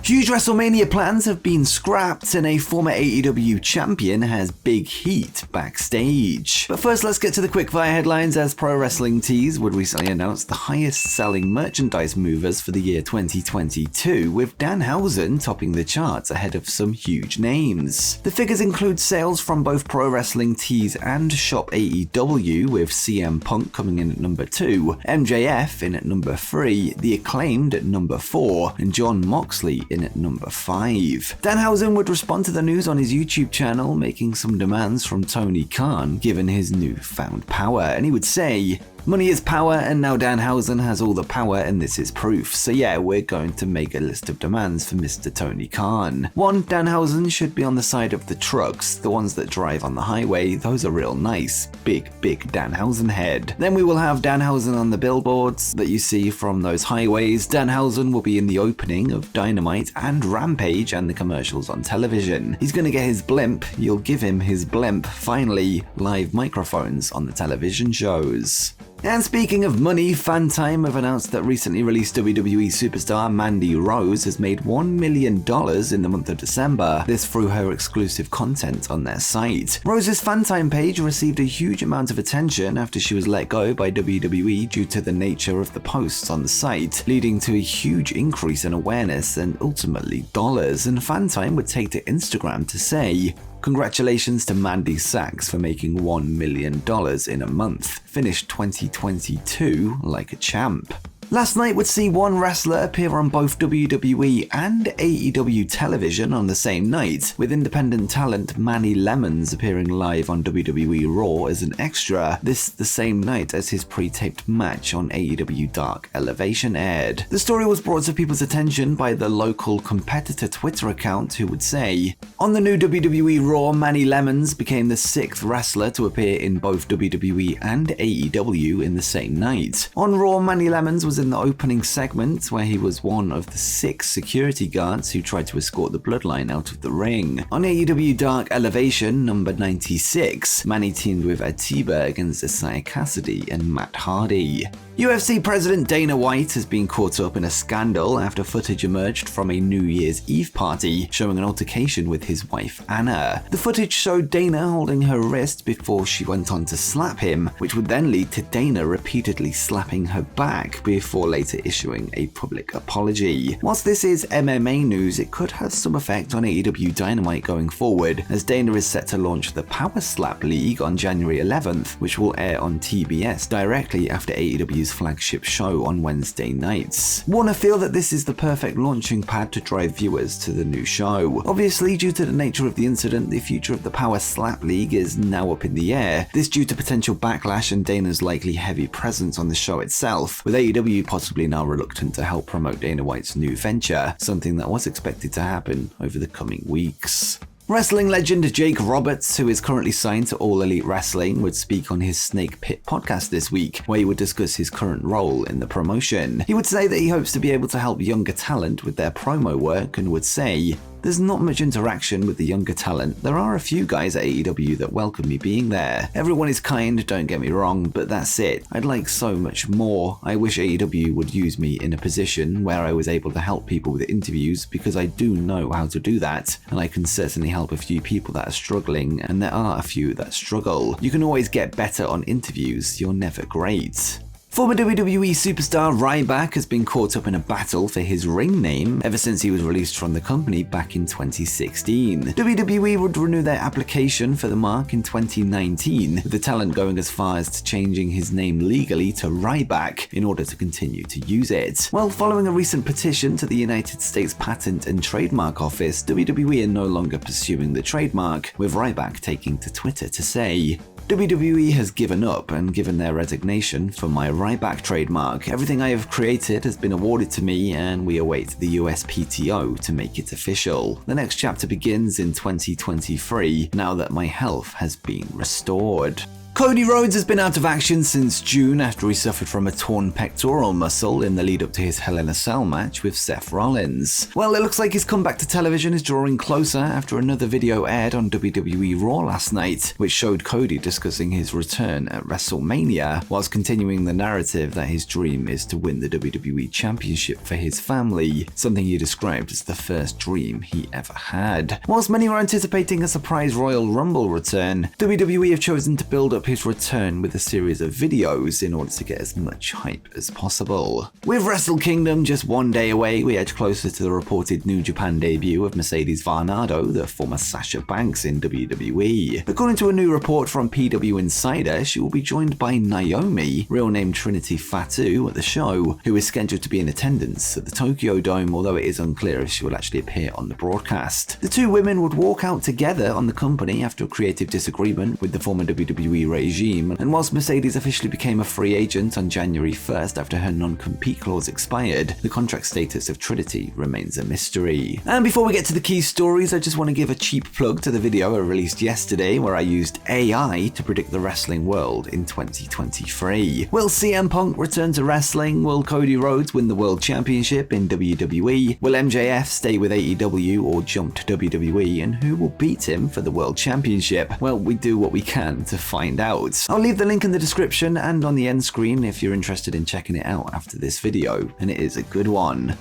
Huge WrestleMania plans have been scrapped and a former AEW champion has big heat backstage. But first, let's get to the quickfire headlines, as Pro Wrestling Tees would recently announce the highest selling merchandise movers for the year 2022, with Danhausen topping the charts ahead of some huge names. The figures include sales from both Pro Wrestling Tees and Shop AEW, with CM Punk coming in at number 2, MJF in at number 3, The Acclaimed at number 4, and Jon Moxley in at number 5. Danhausen would respond to the news on his YouTube channel, making some demands from Tony Khan given his newfound power, and he would say, "Money is power, and now Danhausen has all the power, and this is proof. So yeah, we're going to make a list of demands for Mr. Tony Khan. 1. Danhausen should be on the side of the trucks, the ones that drive on the highway. Those are real nice. Big Danhausen head. Then we will have Danhausen on the billboards that you see from those highways. Danhausen will be in the opening of Dynamite and Rampage and the commercials on television. He's gonna get his blimp. You'll give him his blimp. Finally, live microphones on the television shows." And speaking of money, Fantime have announced that recently released WWE superstar Mandy Rose has made $1 million in the month of December, this through her exclusive content on their site. Rose's Fantime page received a huge amount of attention after she was let go by WWE due to the nature of the posts on the site, leading to a huge increase in awareness and ultimately dollars, and Fantime would take to Instagram to say, "Congratulations to Mandy Sachs for making $1 million in a month. Finished 2022 like a champ." Last night would see one wrestler appear on both WWE and AEW television on the same night, with independent talent Manny Lemons appearing live on WWE Raw as an extra, this the same night as his pre-taped match on AEW Dark Elevation aired. The story was brought to people's attention by the local competitor Twitter account, who would say, "On the new WWE Raw, Manny Lemons became the 6th wrestler to appear in both WWE and AEW in the same night. On Raw, Manny Lemons was in the opening segment, where he was one of the 6 security guards who tried to escort the Bloodline out of the ring. On AEW Dark Elevation number 96, Manny teamed with Atiba against Isaiah Cassidy and Matt Hardy." UFC President Dana White has been caught up in a scandal after footage emerged from a New Year's Eve party showing an altercation with his wife Anna. The footage showed Dana holding her wrist before she went on to slap him, which would then lead to Dana repeatedly slapping her back before later issuing a public apology. Whilst this is MMA news, it could have some effect on AEW Dynamite going forward, as Dana is set to launch the Power Slap League on January 11th, which will air on TBS directly after AEW's flagship show on Wednesday nights. Warner feel that this is the perfect launching pad to drive viewers to the new show. Obviously, due to the nature of the incident, the future of the Power Slap League is now up in the air. This due to potential backlash and Dana's likely heavy presence on the show itself, with AEW possibly now reluctant to help promote Dana White's new venture, something that was expected to happen over the coming weeks. Wrestling legend Jake Roberts, who is currently signed to All Elite Wrestling, would speak on his Snake Pit podcast this week, where he would discuss his current role in the promotion. He would say that he hopes to be able to help younger talent with their promo work, and would say, "There's not much interaction with the younger talent. There are a few guys at AEW that welcome me being there. Everyone is kind, don't get me wrong, but that's it. I'd like so much more. I wish AEW would use me in a position where I was able to help people with interviews, because I do know how to do that, and I can certainly help a few people that are struggling, and there are a few that struggle. You can always get better on interviews. You're never great." Former WWE superstar Ryback has been caught up in a battle for his ring name ever since he was released from the company back in 2016. WWE would renew their application for the mark in 2019, with the talent going as far as to changing his name legally to Ryback in order to continue to use it. Well, following a recent petition to the United States Patent and Trademark Office, WWE are no longer pursuing the trademark, with Ryback taking to Twitter to say, "WWE has given up and given their resignation for my Ryback trademark. Everything I have created has been awarded to me, and we await the USPTO to make it official. The next chapter begins in 2023, now that my health has been restored." Cody Rhodes has been out of action since June after he suffered from a torn pectoral muscle in the lead up to his Hell in a Cell match with Seth Rollins. Well, it looks like his comeback to television is drawing closer after another video aired on WWE Raw last night, which showed Cody discussing his return at WrestleMania, whilst continuing the narrative that his dream is to win the WWE Championship for his family, something he described as the first dream he ever had. Whilst many were anticipating a surprise Royal Rumble return, WWE have chosen to build up his return with a series of videos in order to get as much hype as possible. With Wrestle Kingdom just one day away, we edge closer to the reported New Japan debut of Mercedes Varnado, the former Sasha Banks in WWE. According to a new report from PW Insider, she will be joined by Naomi, real name Trinity Fatu, at the show, who is scheduled to be in attendance at the Tokyo Dome, although it is unclear if she will actually appear on the broadcast. The two women would walk out together on the company after a creative disagreement with the former WWE regime, and whilst Mercedes officially became a free agent on January 1st after her non-compete clause expired, the contract status of Trinity remains a mystery. And before we get to the key stories, I just want to give a cheap plug to the video I released yesterday where I used AI to predict the wrestling world in 2023. Will CM Punk return to wrestling? Will Cody Rhodes win the World Championship in WWE? Will MJF stay with AEW or jump to WWE? And who will beat him for the World Championship? Well, we do what we can to find out. I'll leave the link in the description and on the end screen if you're interested in checking it out after this video, and it is a good one.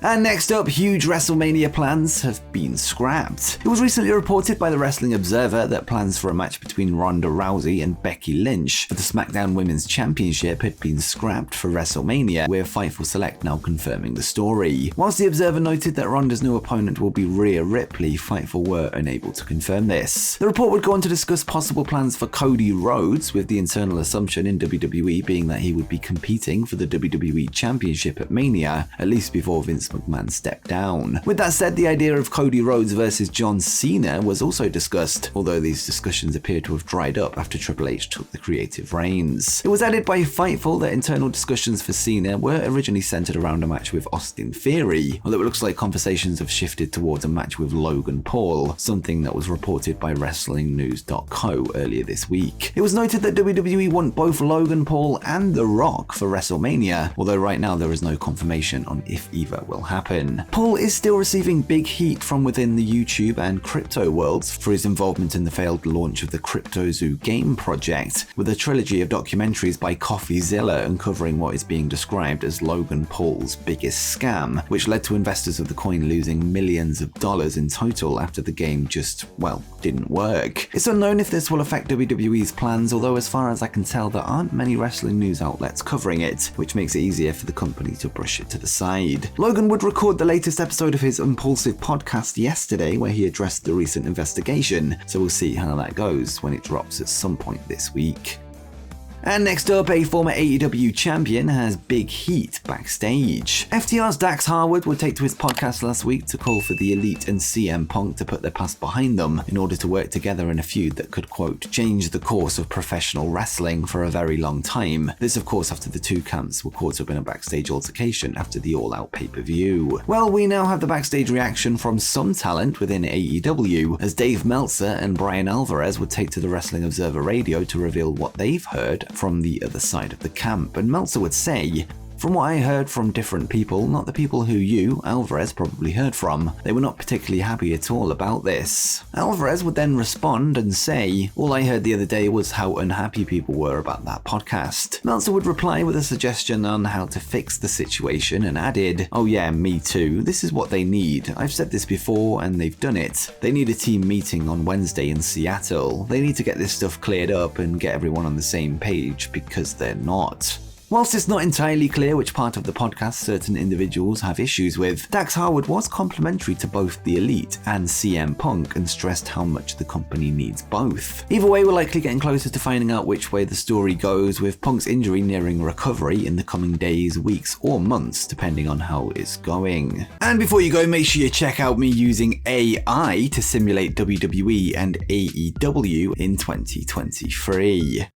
And next up, huge WrestleMania plans have been scrapped. It was recently reported by the Wrestling Observer that plans for a match between Ronda Rousey and Becky Lynch for the SmackDown Women's Championship had been scrapped for WrestleMania, with Fightful Select now confirming the story. Whilst the Observer noted that Ronda's new opponent will be Rhea Ripley, Fightful were unable to confirm this. The report would go on to discuss possible plans for Cody Rhodes, with the internal assumption in WWE being that he would be competing for the WWE Championship at Mania, at least before Vince McMahon stepped down. With that said, the idea of Cody Rhodes versus John Cena was also discussed, although these discussions appear to have dried up after Triple H took the creative reins. It was added by Fightful that internal discussions for Cena were originally centered around a match with Austin Theory, although it looks like conversations have shifted towards a match with Logan Paul, something that was reported by WrestlingNews.co earlier this week. It was noted that WWE want both Logan Paul and The Rock for WrestleMania, although right now there is no confirmation on if either will happen. Paul is still receiving big heat from within the YouTube and crypto worlds for his involvement in the failed launch of the CryptoZoo game project, with a trilogy of documentaries by CoffeeZilla uncovering what is being described as Logan Paul's biggest scam, which led to investors of the coin losing millions of dollars in total after the game just, well, didn't work. It's unknown if this will affect WWE's plans, although as far as I can tell there aren't many wrestling news outlets covering it, which makes it easier for the company to brush it to the side. Logan would record the latest episode of his Impulsive podcast yesterday where he addressed the recent investigation, so we'll see how that goes when it drops at some point this week. And next up, a former AEW champion has big heat backstage. FTR's Dax Harwood would take to his podcast last week to call for the Elite and CM Punk to put their past behind them in order to work together in a feud that could, quote, change the course of professional wrestling for a very long time. This, of course, after the two camps were caught up in a backstage altercation after the All Out pay-per-view. Well, we now have the backstage reaction from some talent within AEW, as Dave Meltzer and Brian Alvarez would take to the Wrestling Observer Radio to reveal what they've heard from the other side of the camp. And Meltzer would say, "From what I heard from different people, not the people who you, Alvarez, probably heard from, they were not particularly happy at all about this." Alvarez would then respond and say, "All I heard the other day was how unhappy people were about that podcast." Meltzer would reply with a suggestion on how to fix the situation and added, "Oh yeah, me too. This is what they need. I've said this before and they've done it. They need a team meeting on Wednesday in Seattle. They need to get this stuff cleared up and get everyone on the same page because they're not." Whilst it's not entirely clear which part of the podcast certain individuals have issues with, Dax Harwood was complimentary to both the Elite and CM Punk and stressed how much the company needs both. Either way, we're likely getting closer to finding out which way the story goes, with Punk's injury nearing recovery in the coming days, weeks, or months, depending on how it's going. And before you go, make sure you check out me using AI to simulate WWE and AEW in 2023.